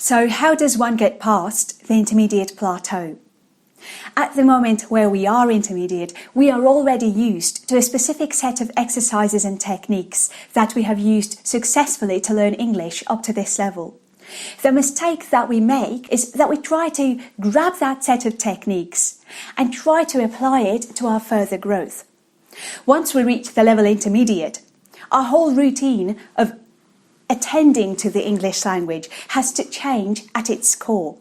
So how does one get past the intermediate plateau? At the moment where we are intermediate, we are already used to a specific set of exercises and techniques that we have used successfully to learn English up to this level. The mistake that we make is that we try to grab that set of techniques and try to apply it to our further growth. Once we reach the level intermediate, our whole routine of attending to the English language has to change at its core.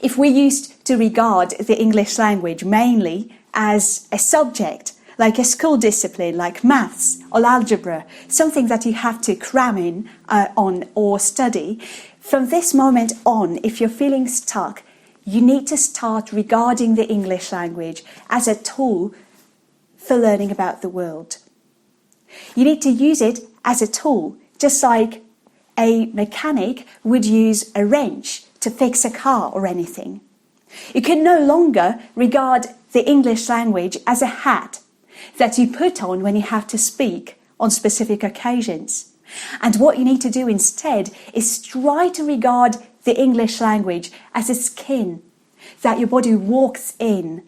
If we used to regard the English language mainly as a subject, like a school discipline, like maths or algebra, something that you have to cram in on or study, from this moment on, if you're feeling stuck, you need to start regarding the English language as a tool for learning about the world. You need to use it as a tool, just like a mechanic would use a wrench to fix a car or anything. You can no longer regard the English language as a hat that you put on when you have to speak on specific occasions. And what you need to do instead is try to regard the English language as a skin that your body walks in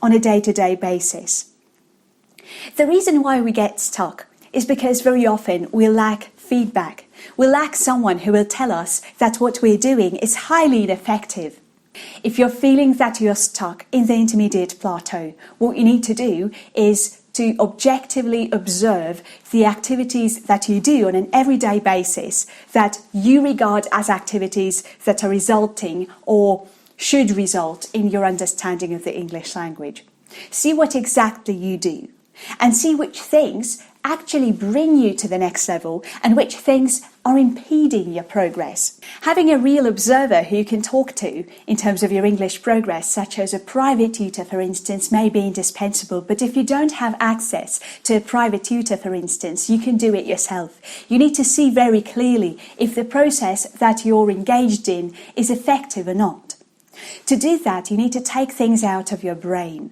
on a day-to-day basis. The reason why we get stuck is because very often we lack feedback. We lack someone who will tell us that what we're doing is highly ineffective. If you're feeling that you're stuck in the intermediate plateau, what you need to do is to objectively observe the activities that you do on an everyday basis that you regard as activities that are resulting or should result in your understanding of the English language. See what exactly you do and see which things actually bring you to the next level and which things are impeding your progress. Having a real observer who you can talk to in terms of your English progress, such as a private tutor, for instance, may be indispensable. But if you don't have access to a private tutor, for instance, you can do it yourself. You need to see very clearly if the process that you're engaged in is effective or not. To do that, you need to take things out of your brain.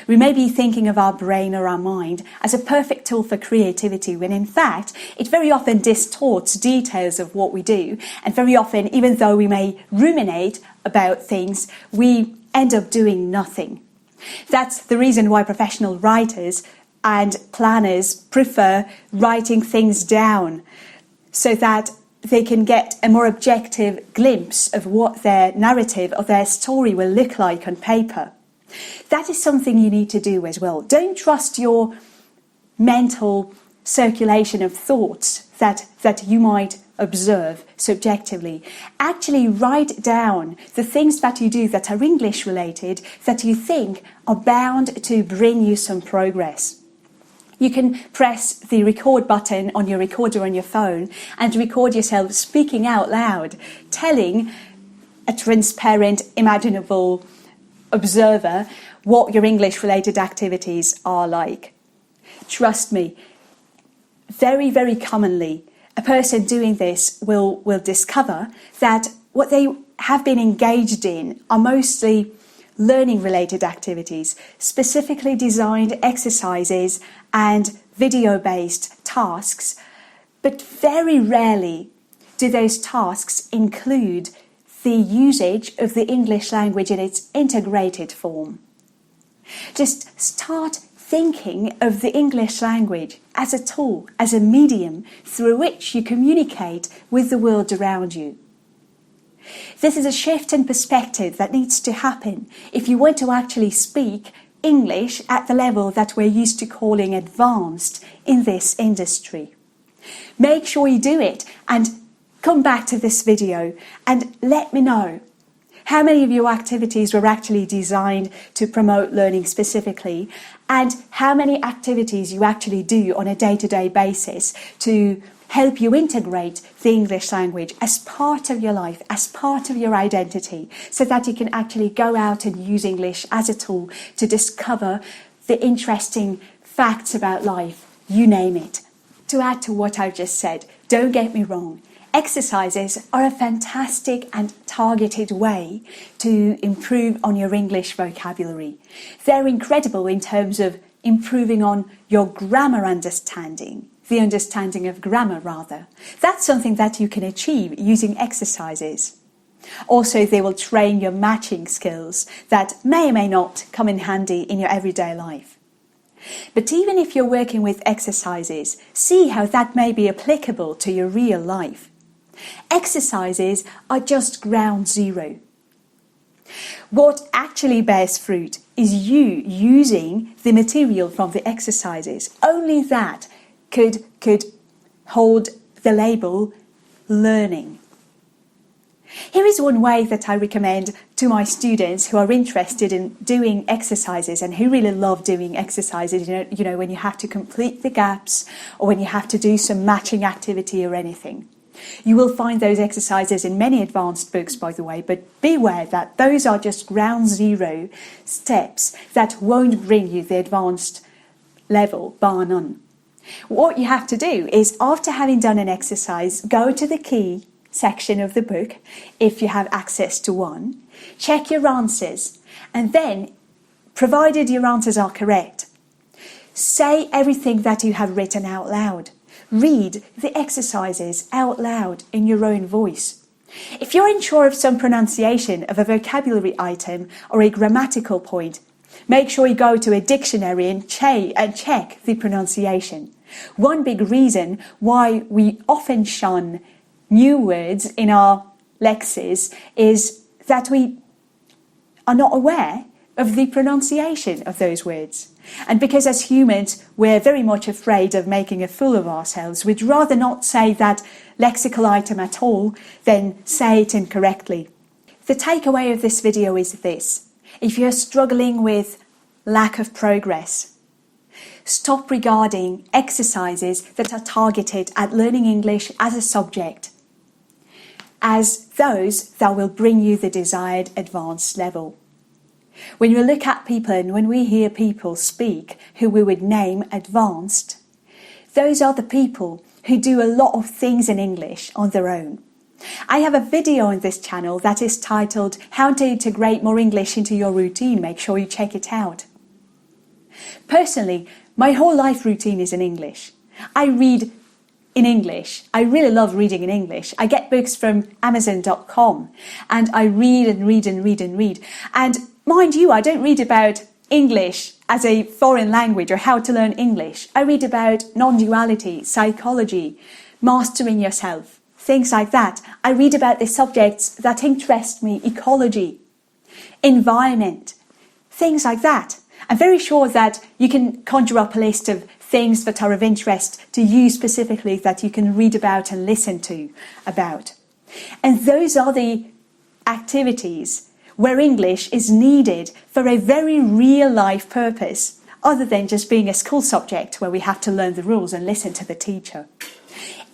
We may be thinking of our brain or our mind as a perfect tool for creativity, when in fact it very often distorts details of what we do, and very often, even though we may ruminate about things, we end up doing nothing. That's the reason why professional writers and planners prefer writing things down, so that they can get a more objective glimpse of what their narrative or their story will look like on paper. That is something you need to do as well. Don't trust your mental circulation of thoughts that you might observe subjectively. Actually write down the things that you do that are English related that you think are bound to bring you some progress. You can press the record button on your recorder on your phone and record yourself speaking out loud, telling a transparent, imaginable observer what your English related activities are like. Trust me, very, very commonly a person doing this will discover that what they have been engaged in are mostly learning related activities, specifically designed exercises and video based tasks, but very rarely do those tasks include the usage of the English language in its integrated form. Just start thinking of the English language as a tool, as a medium through which you communicate with the world around you. This is a shift in perspective that needs to happen if you want to actually speak English at the level that we're used to calling advanced in this industry. Make sure you do it and come back to this video and let me know how many of your activities were actually designed to promote learning specifically, and how many activities you actually do on a day-to-day basis to help you integrate the English language as part of your life, as part of your identity, so that you can actually go out and use English as a tool to discover the interesting facts about life, you name it. To add to what I've just said, don't get me wrong, exercises are a fantastic and targeted way to improve on your English vocabulary. They're incredible in terms of improving on your grammar understanding, the understanding of grammar rather. That's something that you can achieve using exercises. Also, they will train your matching skills that may or may not come in handy in your everyday life. But even if you're working with exercises, see how that may be applicable to your real life. Exercises are just ground zero. What actually bears fruit is you using the material from the exercises. Only that could hold the label learning. Here is one way that I recommend to my students who are interested in doing exercises and who really love doing exercises, you know, when you have to complete the gaps or when you have to do some matching activity or anything. You will find those exercises in many advanced books, by the way, but beware that those are just ground zero steps that won't bring you the advanced level, bar none. What you have to do is, after having done an exercise, go to the key section of the book, if you have access to one, check your answers, and then, provided your answers are correct, say everything that you have written out loud. Read the exercises out loud in your own voice. If you're unsure of some pronunciation of a vocabulary item or a grammatical point, make sure you go to a dictionary and check the pronunciation. One big reason why we often shun new words in our lexes is that we are not aware of the pronunciation of those words. And because as humans we're very much afraid of making a fool of ourselves, we'd rather not say that lexical item at all than say it incorrectly. The takeaway of this video is this: if you're struggling with lack of progress, stop regarding exercises that are targeted at learning English as a subject as those that will bring you the desired advanced level. When we look at people and when we hear people speak who we would name advanced, those are the people who do a lot of things in English on their own. I have a video on this channel that is titled How to Integrate More English into Your Routine. Make sure you check it out. Personally, my whole life routine is in English. I read in English. I really love reading in English. I get books from Amazon.com and I read and read and read and read. And mind you, I don't read about English as a foreign language or how to learn English. I read about non-duality, psychology, mastering yourself, things like that. I read about the subjects that interest me, ecology, environment, things like that. I'm very sure that you can conjure up a list of things that are of interest to you specifically that you can read about and listen to about. And those are the activities where English is needed for a very real life purpose, other than just being a school subject where we have to learn the rules and listen to the teacher.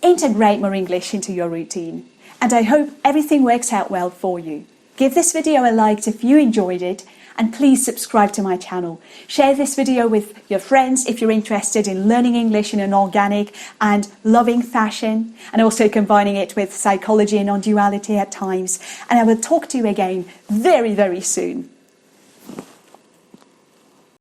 Integrate more English into your routine, and I hope everything works out well for you. Give this video a like if you enjoyed it, and please subscribe to my channel. Share this video with your friends if you're interested in learning English in an organic and loving fashion, and also combining it with psychology and non-duality at times. And I will talk to you again very, very soon.